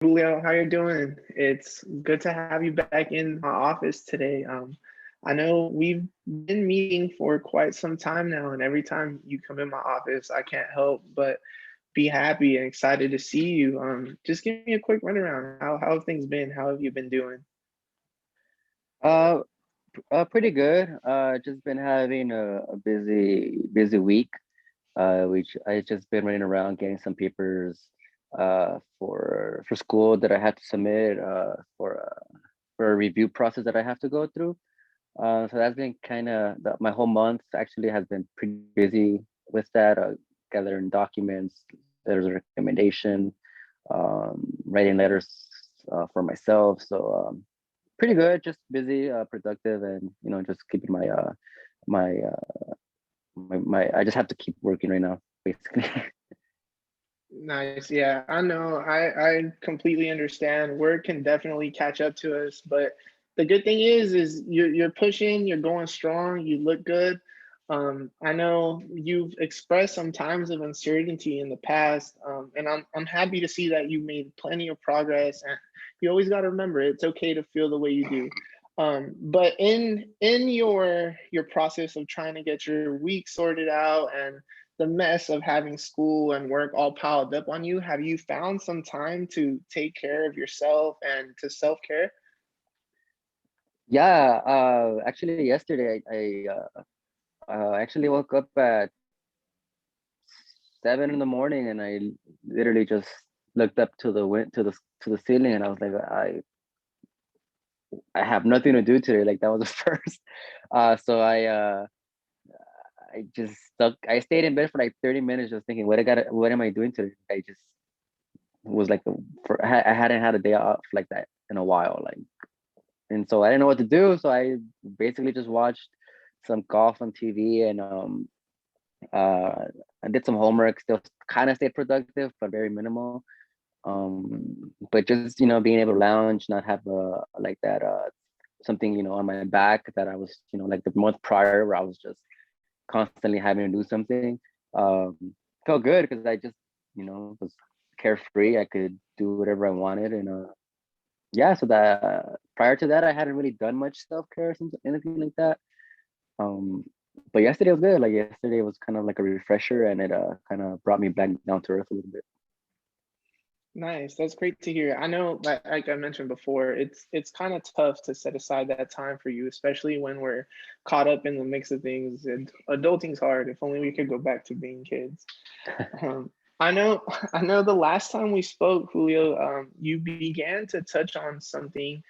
Julio, how you doing? It's good to have you back in my office today. I know we've been meeting for quite some time now, and every time you come in my office, I can't help but be happy and excited to see you. Just give me a quick runaround. How have things been? How have you been doing? Uh, Pretty good. Just been having a busy week. Which I just been running around getting some papers for school that I had to submit for a review process that I have to go through. So that's been kind of my whole month actually has been pretty busy with that, gathering documents, letters of recommendation, writing letters for myself. So pretty good, just busy, productive, and just keeping my my I just have to keep working right now, basically. Nice. Yeah, I know. I completely understand. Work can definitely catch up to us, but the good thing is you're pushing, you're going strong, you look good. I know you've expressed some times of uncertainty in the past, and I'm happy to see that you made plenty of progress. And you always got to remember it's okay to feel the way you do. But in your process of trying to get your week sorted out and the mess of having school and work all piled up on you, have you found some time to take care of yourself and to self care? Yeah, actually yesterday I actually woke up at 7 in the morning, and I literally just looked up to the to the ceiling, and I was like, I have nothing to do today. Like that was the first. So I just stuck. I stayed in bed for like 30 minutes, just thinking, what am I doing today? I just was like, I hadn't had a day off like that in a while, like, and so I didn't know what to do. So I basically just watched some golf on TV, and uh, I did some homework. Still, kind of stayed productive, but very minimal. But just being able to lounge, not have like that something on my back that I was like the month prior where I was just constantly having to do something. Felt good because I just was carefree. I could do whatever I wanted, and yeah. So that prior to that, I hadn't really done much self care or something, anything like that. Um, but yesterday was good. Like yesterday was kind of like a refresher, and it kind of brought me back down to earth a little bit. Nice. That's great to hear. I know, like I mentioned before, it's kind of tough to set aside that time for you, especially when we're caught up in the mix of things. And adulting's hard. If only we could go back to being kids. I know, I know. The last time we spoke, Julio, you began to touch on something.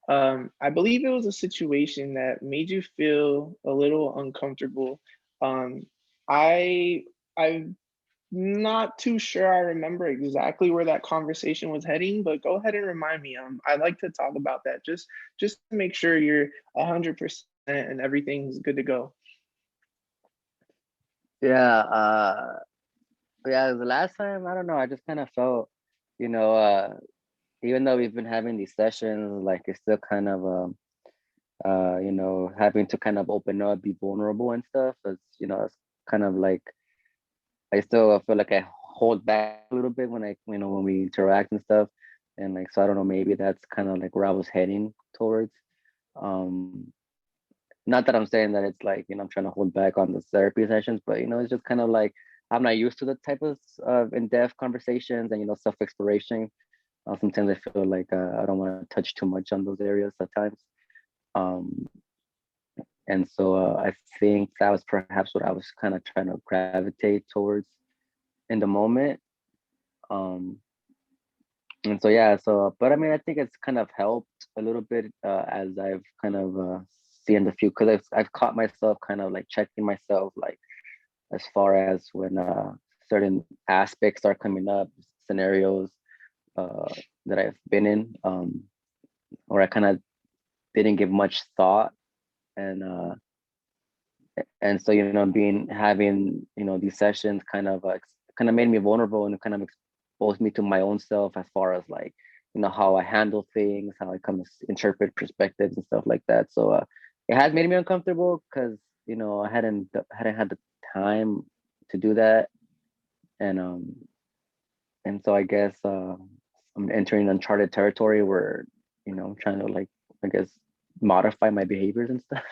I believe it was a situation that made you feel a little uncomfortable. Um, I I'm not too sure I remember exactly where that conversation was heading, but go ahead and remind me. I'd like to talk about that just to make sure you're 100% and everything's good to go. Yeah, yeah. The last time, I don't know. I just kind of felt, you know, uh, even though we've been having these sessions, like it's still kind of, having to kind of open up, be vulnerable and stuff. It's kind of like I still feel like I hold back a little bit when we interact and stuff, and like so I don't know. Maybe that's kind of like where I was heading towards. Um, Not that I'm saying that it's like I'm trying to hold back on the therapy sessions, but it's just kind of like I'm not used to the type of in-depth conversations and self exploration. Sometimes I feel like I don't want to touch too much on those areas at times. Um, and so I think that was perhaps what I was kind of trying to gravitate towards in the moment. Um, and so yeah, so but I mean, I think it's kind of helped a little bit as I've kind of seen the few because I've caught myself kind of like checking myself like as far as when certain aspects are coming up, scenarios uh, that I've been in, or I kind of didn't give much thought, and so being having these sessions kind of made me vulnerable and kind of exposed me to my own self as far as like how I handle things, how I kind of interpret perspectives and stuff like that. So it has made me uncomfortable because I hadn't had the time to do that, and so I guess I'm entering uncharted territory where, I'm trying to like, I guess, modify my behaviors and stuff.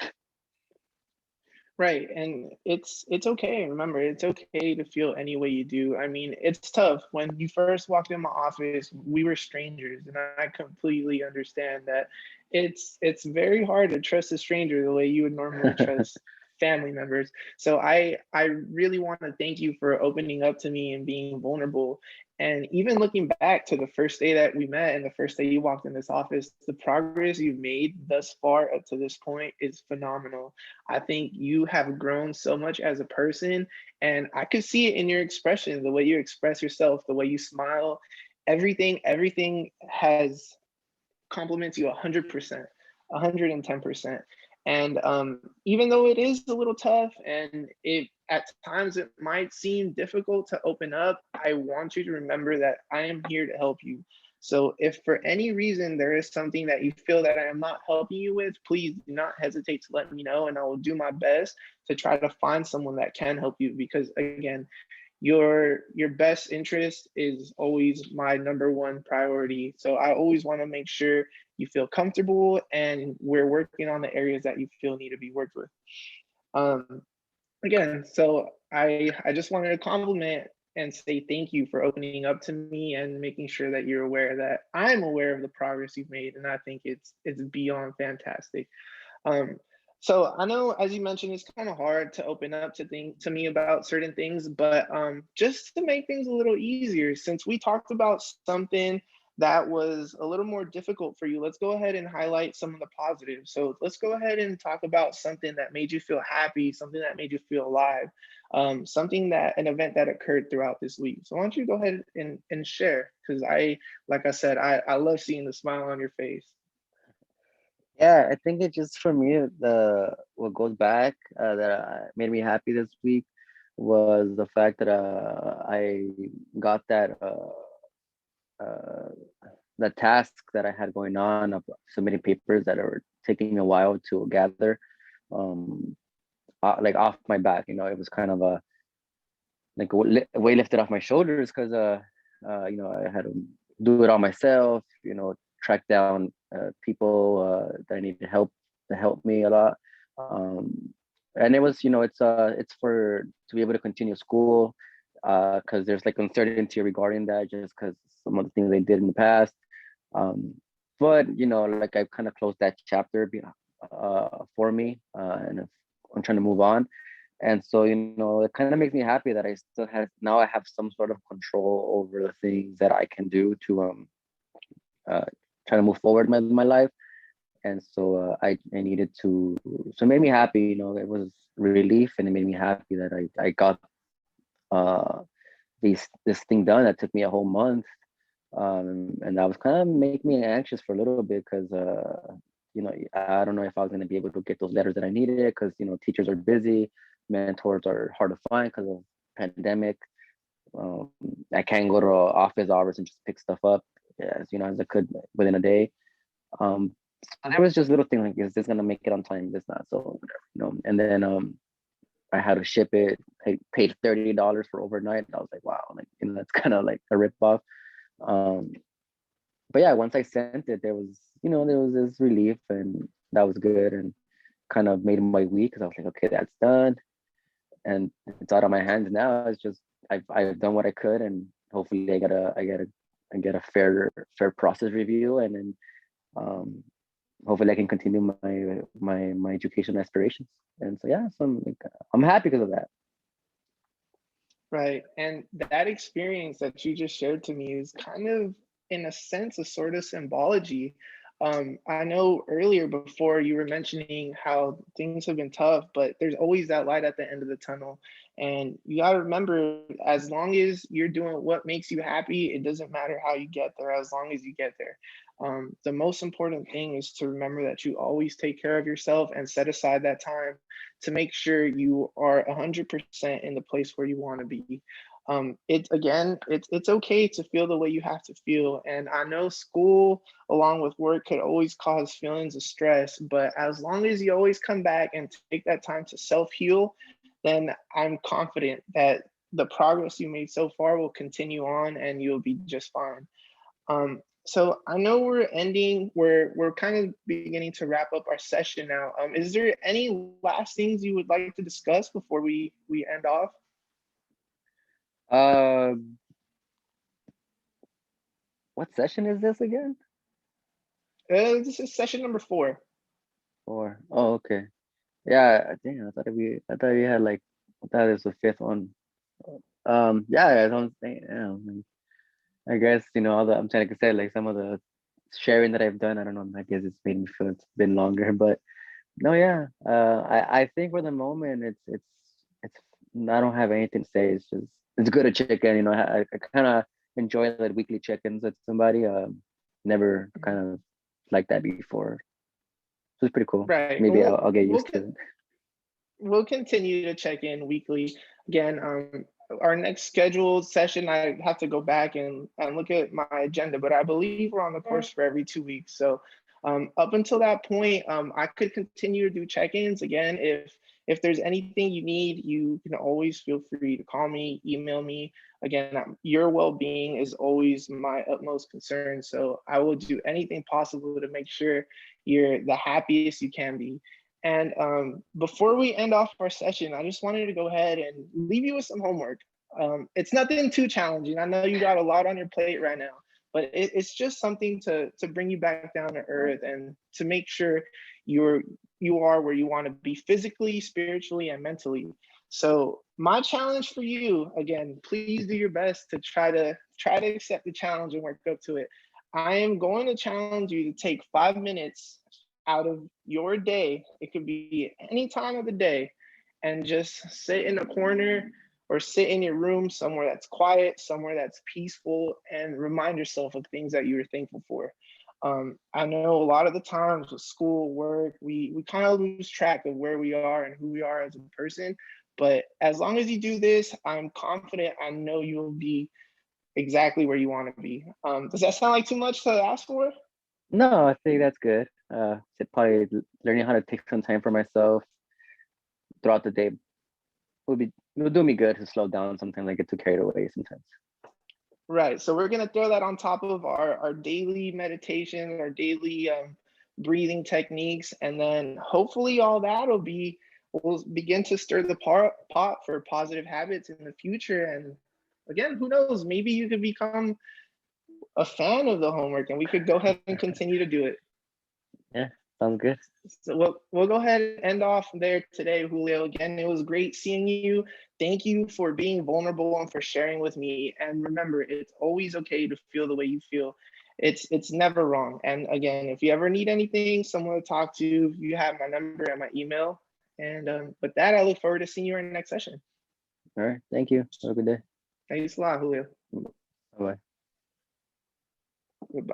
Right, and it's okay. Remember, it's okay to feel any way you do. I mean, it's tough. When you first walked in my office, we were strangers, and I completely understand that it's very hard to trust a stranger the way you would normally trust family members. So I really want to thank you for opening up to me and being vulnerable. And even looking back to the first day that we met and the first day you walked in this office, the progress you've made thus far up to this point is phenomenal. I think you have grown so much as a person, and I could see it in your expression, the way you express yourself, the way you smile, everything has compliments you 100%, 110%. And even though it is a little tough and it at times it might seem difficult to open up, I want you to remember that I am here to help you. So if for any reason there is something that you feel that I am not helping you with, please do not hesitate to let me know, and I will do my best to try to find someone that can help you. Because again, your best interest is always my number one priority. So I always want to make sure you feel comfortable and we're working on the areas that you feel need to be worked with. Um, Again, so I just wanted to compliment and say thank you for opening up to me and making sure that you're aware that I'm aware of the progress you've made, and I think it's beyond fantastic. Um, so I know, as you mentioned, it's kind of hard to open up to me about certain things, but just to make things a little easier, since we talked about something that was a little more difficult for you, let's go ahead and highlight some of the positives. So let's go ahead and talk about something that made you feel happy, something that made you feel alive, something that an event that occurred throughout this week. So why don't you go ahead and share? Because like I said, I love seeing the smile on your face. Yeah, I think it just for me, the what goes back that made me happy this week was the fact that I got uh, that task that I had going on of submitting papers that are taking a while to gather, um, like off my back. It was kind of a like weight lifted off my shoulders because I had to do it all myself. Track down people that I needed help to help me a lot. And it was, it's for to be able to continue school because there's like uncertainty regarding that just because some of the things they did in the past. Um, but like I've kind of closed that chapter for me, and I'm trying to move on. And so, it kind of makes me happy that I still have now I have some sort of control over the things that I can do to uh try to move forward my life. And so I needed to, so it made me happy. It was relief, and it made me happy that I got uh this thing done that took me a whole month. And that was kind of make me anxious for a little bit because I don't know if I was going to be able to get those letters that I needed because teachers are busy, mentors are hard to find because of pandemic. um, I can't go to office hours and just pick stuff up as I could within a day. So there was just little things like, is this gonna make it on time? This not, so whatever. And then I had to ship it. I paid $30 for overnight. I was like, wow, like that's kind of like a rip off. Um, but yeah, once I sent it, there was this relief, and that was good, and kind of made my week because I was like, okay, that's done, and it's out of my hands now. It's just I've done what I could, and hopefully I get a fair process review, and then um, hopefully I can continue my education aspirations. And so yeah, so I'm happy because of that. Right. And that experience that you just shared to me is kind of, in a sense, a sort of symbology. I know earlier before you were mentioning how things have been tough, but there's always that light at the end of the tunnel. And you got to remember, as long as you're doing what makes you happy, it doesn't matter how you get there, as long as you get there. The most important thing is to remember that you always take care of yourself and set aside that time to make sure you are 100% in the place where you want to be. It's again, it's okay to feel the way you have to feel, and I know school along with work could always cause feelings of stress, but as long as you always come back and take that time to self heal, then I'm confident that the progress you made so far will continue on, and you'll be just fine. So I know we're kind of beginning to wrap up our session now. Is there any last things you would like to discuss before we end off? Uh, what session is this again? This is session number 4. Or oh, okay. Yeah, damn, I thought we had like I thought it was the fifth one. Yeah, I don't think. Yeah, I guess all the I'm trying to say like some of the sharing that I've done. I don't know. I guess it's made me feel it's been longer, but no, yeah. I think for the moment it's I don't have anything to say. It's good to check in. I kind of enjoy that weekly check-ins with somebody. Never kind of like that before. So it's pretty cool. Right. Maybe I'll get We'll used to it. we'll continue to check in weekly. Again, our next scheduled session, I have to go back and look at my agenda, but I believe we're on the course for every 2 weeks. So up until that point, I could continue to do check-ins. Again, if there's anything you need, you can always feel free to call me, email me. Again, your well-being is always my utmost concern. So I will do anything possible to make sure you're the happiest you can be. And before we end off our session, I just wanted to go ahead and leave you with some homework. It's nothing too challenging. I know you got a lot on your plate right now, but it's just something to bring you back down to earth and to make sure you're you are where you want to be physically, spiritually, and mentally. So my challenge for you, again, please do your best to try to accept the challenge and work up to it. I am going to challenge you to take 5 minutes out of your day. It could be any time of the day, and just sit in a corner or sit in your room somewhere that's quiet, somewhere that's peaceful, and remind yourself of things that you were thankful for. I know a lot of the times with school, work, we kind of lose track of where we are and who we are as a person. But as long as you do this, I'm confident I know you'll be exactly where you want to be. Does that sound like too much to ask for? No, I think that's good. Probably learning how to take some time for myself throughout the day will do me good to slow down. Sometimes I get too carried away. Sometimes. Right. So we're going to throw that on top of our daily meditation, our daily breathing techniques. And then hopefully all that will begin to stir the pot for positive habits in the future. And again, who knows? Maybe you could become a fan of the homework and we could go ahead and continue to do it. Yeah, sounds good. So we'll go ahead and end off there today, Julio. Again, it was great seeing you. Thank you for being vulnerable and for sharing with me. And remember, it's always okay to feel the way you feel. It's never wrong. And again, if you ever need anything, someone to talk to, you have my number and my email. And with that, I look forward to seeing you in the next session. All right. Thank you. Have a good day. Thanks a lot, Julio. Bye bye. Goodbye.